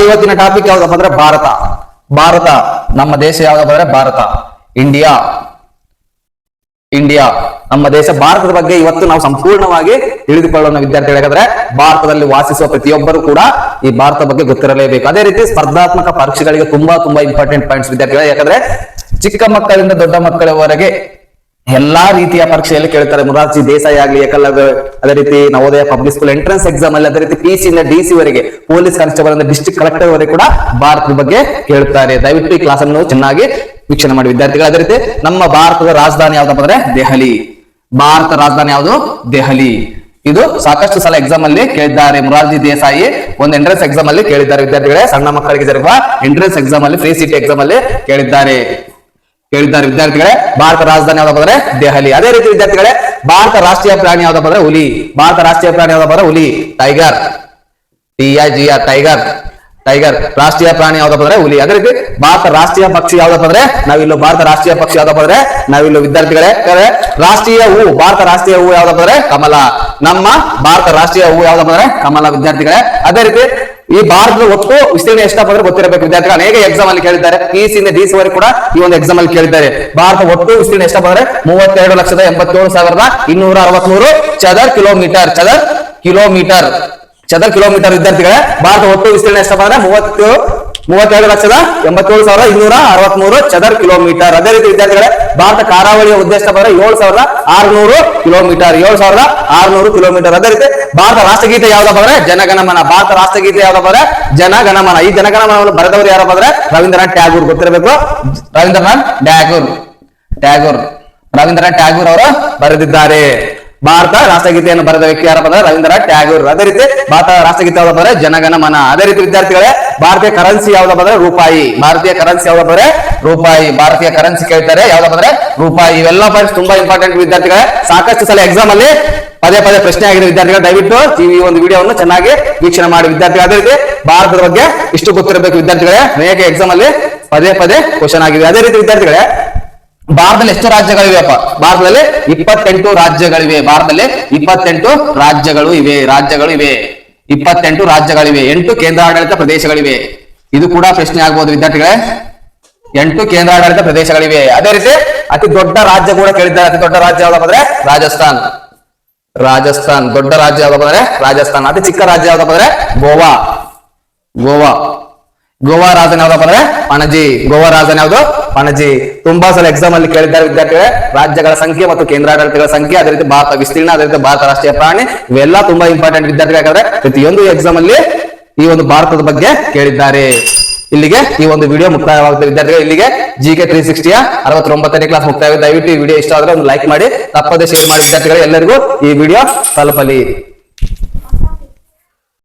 ಇವತ್ತಿನ ಟಾಪಿಕ್ ಯಾವ್ದಪ್ಪ ಅಂದ್ರೆ ಭಾರತ. ಭಾರತ ನಮ್ಮ ದೇಶ ಯಾವ್ದಪ್ಪ ಅಂದ್ರೆ ಭಾರತ, ಇಂಡಿಯಾ. ಇಂಡಿಯಾ ನಮ್ಮ ದೇಶ. ಭಾರತದ ಬಗ್ಗೆ ಇವತ್ತು ನಾವು ಸಂಪೂರ್ಣವಾಗಿ ತಿಳಿದುಕೊಳ್ಳೋಣ ವಿದ್ಯಾರ್ಥಿಗಳು. ಯಾಕಂದ್ರೆ ಭಾರತದಲ್ಲಿ ವಾಸಿಸುವ ಪ್ರತಿಯೊಬ್ಬರು ಕೂಡ ಈ ಭಾರತ ಬಗ್ಗೆ ಗೊತ್ತಿರಲೇಬೇಕು. ಅದೇ ರೀತಿ ಸ್ಪರ್ಧಾತ್ಮಕ ಪರೀಕ್ಷೆಗಳಿಗೆ ತುಂಬಾ ಇಂಪಾರ್ಟೆಂಟ್ ಪಾಯಿಂಟ್ಸ್ ವಿದ್ಯಾರ್ಥಿಗಳು. ಯಾಕಂದ್ರೆ ಚಿಕ್ಕ ಮಕ್ಕಳಿಂದ ದೊಡ್ಡ ಮಕ್ಕಳವರೆಗೆ ಎಲ್ಲಾ ರೀತಿಯ ಪರೀಕ್ಷೆಯಲ್ಲಿ ಕೇಳ್ತಾರೆ. ಮೊರಾರ್ಜಿ ದೇಸಾಯಿ ಆಗ್ಲಿ, ಏಕಲವ್ಯ, ಅದೇ ರೀತಿ Navodaya public school entrance exam ಅಲ್ಲಿ, ಅದೇ ರೀತಿ PC ಇಂದ DC ವರೆಗೆ, ಪೊಲೀಸ್ ಕಾನ್ಸ್ಟೇಬಲ್ ಇಂದ ಡಿಸ್ಟ್ರಿಕ್ಟ್ ಕಲೆಕ್ಟರ್ ವರೆಗೆ ಕೂಡ ಭಾರತದ ಬಗ್ಗೆ ಕೇಳ್ತಾರೆ. ದಯವಿಟ್ಟು ಈ ಕ್ಲಾಸ್ ಅನ್ನು ಚೆನ್ನಾಗಿ ವೀಕ್ಷಣೆ ಮಾಡಿ ವಿದ್ಯಾರ್ಥಿಗಳು. ಅದೇ ರೀತಿ ನಮ್ಮ ಭಾರತದ ರಾಜಧಾನಿ ಯಾವ್ದಪ್ಪ ಅಂದ್ರೆ ದೆಹಲಿ. ಭಾರತ ರಾಜಧಾನಿ ಯಾವುದು? ದೆಹಲಿ. ಇದು ಸಾಕಷ್ಟು ಸಲ ಎಕ್ಸಾಮ್ ಅಲ್ಲಿ ಕೇಳಿದ್ದಾರೆ. ಮೊರಾರ್ಜಿ ದೇಸಾಯಿ ಒಂದು ಎಂಟ್ರೆನ್ಸ್ ಎಕ್ಸಾಮ್ ಅಲ್ಲಿ ಕೇಳಿದ್ದಾರೆ ವಿದ್ಯಾರ್ಥಿಗಳೇ. ಸಣ್ಣ ಮಕ್ಕಳಿಗೆ ಜರುಗುವ ಎಂಟ್ರೆನ್ಸ್ ಎಕ್ಸಾಮ್ ಅಲ್ಲಿ, ಫ್ರೀ ಸಿಟಿ ಎಕ್ಸಾಮ್ ಅಲ್ಲಿ ಕೇಳಿದ್ದಾರೆ ವಿದ್ಯಾರ್ಥಿಗಳೇ. ಭಾರತ ರಾಜಧಾನಿ ಯಾವ್ದಪ್ಪ ಅಂದ್ರೆ ದೆಹಲಿ. ಅದೇ ರೀತಿ ವಿದ್ಯಾರ್ಥಿಗಳೇ, ಭಾರತ ರಾಷ್ಟ್ರೀಯ ಪ್ರಾಣಿ ಯಾವ್ದಪ್ಪ ಅಂದ್ರೆ ಹುಲಿ. ಭಾರತ ರಾಷ್ಟ್ರೀಯ ಪ್ರಾಣಿ ಯಾವ್ದಪ್ಪ ಅಂದ್ರೆ ಹುಲಿ, ಟೈಗರ್. TIGR tiger. ಟೈಗರ್ ರಾಷ್ಟ್ರೀಯ ಪ್ರಾಣಿ ಯಾವ್ದಪ್ಪ ಅಂದ್ರೆ ಹುಲಿ. ಅದೇ ರೀತಿ ಭಾರತ ರಾಷ್ಟ್ರೀಯ ಪಕ್ಷಿ ಯಾವ್ದಪ್ಪ ಅಂದ್ರೆ ನಾವಿಲ್ಲು. ಭಾರತ ರಾಷ್ಟ್ರೀಯ ಪಕ್ಷಿ ಯಾವ್ದಪ್ಪ ಅಂದ್ರೆ ನಾವಿಲ್ಲು ವಿದ್ಯಾರ್ಥಿಗಳೇ. ರಾಷ್ಟ್ರೀಯ ಹೂ, ಭಾರತ ರಾಷ್ಟ್ರೀಯ ಹೂ ಯಾವ್ದಪ್ಪ ಅಂದ್ರೆ ಕಮಲ. ನಮ್ಮ ಭಾರತ ರಾಷ್ಟ್ರೀಯ ಹೂ ಯಾವ್ದಪ್ಪ ಅಂದ್ರೆ ಕಮಲ ವಿದ್ಯಾರ್ಥಿಗಳೇ. ಅದೇ ರೀತಿ ಈ ಭಾರತದ ಒಟ್ಟು ವಿಸ್ತೀರ್ಣ ಎಷ್ಟಪ್ಪ ಅಂದ್ರೆ ಗೊತ್ತಿರಬೇಕು ವಿದ್ಯಾರ್ಥಿಗಳು. ಅನೇಕ ಎಕ್ಸಾಮ್ ಅಲ್ಲಿ ಕೇಳಿದ್ದಾರೆ. PC ಇಂದ DC ವರೆಗೆ ಕೂಡ ಈ ಒಂದು ಎಕ್ಸಾಮ್ ಅಲ್ಲಿ ಕೇಳಿದ್ದಾರೆ. ಭಾರತ ಒಟ್ಟು ವಿಸ್ತೀರ್ಣ ಎಷ್ಟಪ್ಪ ಅಂದ್ರೆ 32,87,263 ಚದರ್ ಕಿಲೋಮೀಟರ್. ಚದರ್ ಕಿಲೋಮೀಟರ್ ವಿದ್ಯಾರ್ಥಿಗಳೇ. ಭಾರತ ಒಟ್ಟು ವಿಸ್ತೀರ್ಣ ಎಷ್ಟಪ್ಪ ಅಂದ್ರೆ 32,87,263 ಚದರ್ ಕಿಲೋಮೀಟರ್. ಅದೇ ರೀತಿ ವಿದ್ಯಾರ್ಥಿಗಳೇ, ಭಾರತ ಕರಾವಳಿಯ ಉದ್ದ ಎಷ್ಟಪ್ಪ ಅಂದ್ರೆ 7,600 ಕಿಲೋಮೀಟರ್. 7,600 ಕಿಲೋಮೀಟರ್. ಅದೇ ರೀತಿ ಭಾರತ ರಾಷ್ಟ್ರಗೀತೆ ಯಾವ್ದಪ್ಪ ಅಂದ್ರೆ ಜನಗಣಮನ. ಭಾರತ ರಾಷ್ಟ್ರಗೀತೆ ಯಾವ್ದಪ್ಪ ಅಂದ್ರೆ ಜನಗಣಮನ. ಈ ಜನಗಣಮನವನ್ನು ಬರೆದವರು ಯಾರಪ್ಪ ಅಂದ್ರೆ ರವೀಂದ್ರನಾಥ್ ಟ್ಯಾಗೂರ್. ಗೊತ್ತಿರಬೇಕು, ರವೀಂದ್ರನಾಥ್ ಟ್ಯಾಗೂರ್ ಅವರು ಬರೆದಿದ್ದಾರೆ. ಭಾರತ ರಾಷ್ಟ್ರಗೀತೆಯನ್ನು ಬರೆದ ವ್ಯಕ್ತಿ ಯಾರಪ್ಪ ಅಂದ್ರೆ ರವೀಂದ್ರನಾಥ್ ಟ್ಯಾಗೂರ್. ಅದೇ ರೀತಿ ಭಾರತ ರಾಷ್ಟ್ರಗೀತೆ ಯಾವ್ದಪ್ಪ ಅಂದ್ರೆ ಜನಗಣಮನ. ಅದೇ ರೀತಿ ವಿದ್ಯಾರ್ಥಿಗಳೇ, ಭಾರತೀಯ ಕರೆನ್ಸಿ ಯಾವ್ದಪ್ಪ ಅಂದ್ರೆ ರೂಪಾಯಿ. ಭಾರತೀಯ ಕರೆನ್ಸಿ ಯಾವ್ದಪ್ಪ ಅಂದ್ರೆ ರೂಪಾಯಿ. ಭಾರತೀಯ ಕರೆನ್ಸಿ ಕೇಳ್ತಾರೆ, ಯಾವ್ದಪ್ಪ ಅಂದ್ರೆ ರೂಪಾಯಿ. ಇವೆಲ್ಲ ಪಾಯಿಂಟ್ಸ್ ತುಂಬಾ ಇಂಪಾರ್ಟೆಂಟ್ ವಿದ್ಯಾರ್ಥಿಗಳೇ. ಸಾಕಷ್ಟು ಸಲ ಎಕ್ಸಾಮ್ ಅಲ್ಲಿ ಪದೇ ಪ್ರಶ್ನೆ ಆಗಿದೆ ವಿದ್ಯಾರ್ಥಿಗಳು. ದಯವಿಟ್ಟು ಈ ಒಂದು ವಿಡಿಯೋವನ್ನು ಚೆನ್ನಾಗಿ ವೀಕ್ಷಣೆ ಮಾಡಿ ವಿದ್ಯಾರ್ಥಿಗಳು. ಅದೇ ರೀತಿ ಭಾರತದ ಬಗ್ಗೆ ಇಷ್ಟು ಗೊತ್ತಿರಬೇಕು ವಿದ್ಯಾರ್ಥಿಗಳೇ. ಅನೇಕ ಎಕ್ಸಾಮ್ ಅಲ್ಲಿ ಪದೇ ಕ್ವಶನ್ ಆಗಿದೆ. ಅದೇ ರೀತಿ ವಿದ್ಯಾರ್ಥಿಗಳೇ, ಭಾರತದಲ್ಲಿ ಎಷ್ಟು ರಾಜ್ಯಗಳಿವೆಪ್ಪ? ಭಾರತದಲ್ಲಿ 28 ರಾಜ್ಯಗಳಿವೆ. ಭಾರತದಲ್ಲಿ 28 ರಾಜ್ಯಗಳು ಇವೆ. 28 ರಾಜ್ಯಗಳಿವೆ. 8 ಕೇಂದ್ರಾಡಳಿತ ಪ್ರದೇಶಗಳಿವೆ. ಇದು ಕೂಡ ಪ್ರಶ್ನೆ ಆಗ್ಬಹುದು ವಿದ್ಯಾರ್ಥಿಗಳೇ. 8 ಕೇಂದ್ರಾಡಳಿತ ಪ್ರದೇಶಗಳಿವೆ. ಅದೇ ರೀತಿ ಅತಿ ದೊಡ್ಡ ರಾಜ್ಯ ಕೂಡ ಕೇಳಿದ್ದಾರೆ. ಅತಿ ದೊಡ್ಡ ರಾಜ್ಯ ಯಾವ್ದಪ್ಪ ಅಂದ್ರೆ ರಾಜಸ್ಥಾನ್. ದೊಡ್ಡ ರಾಜ್ಯ ಯಾವ್ದಪ್ಪ ಅಂದ್ರೆ ರಾಜಸ್ಥಾನ್. ಅತಿ ಚಿಕ್ಕ ರಾಜ್ಯ ಯಾವ್ದಪ್ಪ ಅಂದ್ರೆ ಗೋವಾ ರಾಜಧಾನಿ ಯಾವ್ದಪ್ಪ ಅಂದ್ರೆ ಪಣಜಿ. ಗೋವಾ ರಾಜಧಾನಿ ಯಾವ್ದು? ಪಣಜಿ. ತುಂಬಾ ಸಲ ಎಕ್ಸಾಮ್ ಅಲ್ಲಿ ಕೇಳಿದ್ದಾರೆ ವಿದ್ಯಾರ್ಥಿಗಳೇ. ರಾಜ್ಯಗಳ ಸಂಖ್ಯೆ ಮತ್ತು ಕೇಂದ್ರಾಡಳಿತಗಳ ಸಂಖ್ಯೆ, ಅದೇ ರೀತಿ ಭಾರತ ವಿಸ್ತೀರ್ಣ, ಅದೇ ರೀತಿ ಭಾರತ ರಾಷ್ಟ್ರೀಯ ಪ್ರಾಣಿ, ಇವೆಲ್ಲ ತುಂಬಾ ಇಂಪಾರ್ಟೆಂಟ್ ವಿದ್ಯಾರ್ಥಿಗಳು. ಯಾಕಂದ್ರೆ ಪ್ರತಿಯೊಂದು ಎಕ್ಸಾಮ್ ಅಲ್ಲಿ ಈ ಒಂದು ಭಾರತದ ಬಗ್ಗೆ ಕೇಳಿದ್ದಾರೆ. ಇಲ್ಲಿಗೆ ಈ ಒಂದು ವಿಡಿಯೋ ಮುಕ್ತಾಯವಾಗುತ್ತೆ ವಿದ್ಯಾರ್ಥಿಗಳು. ಇಲ್ಲಿಗೆ GK 360ಯ 69ನೇ ಕ್ಲಾಸ್ ಮುಕ್ತಾಯ. ದಯವಿಟ್ಟು ಈ ವಿಡಿಯೋ ಇಷ್ಟ ಆದ್ರೆ ಒಂದು ಲೈಕ್ ಮಾಡಿ, ತಪ್ಪದೇ ಶೇರ್ ಮಾಡಿ ವಿದ್ಯಾರ್ಥಿಗಳು. ಎಲ್ಲರಿಗೂ ಈ ವಿಡಿಯೋ ತಲುಪಲಿ.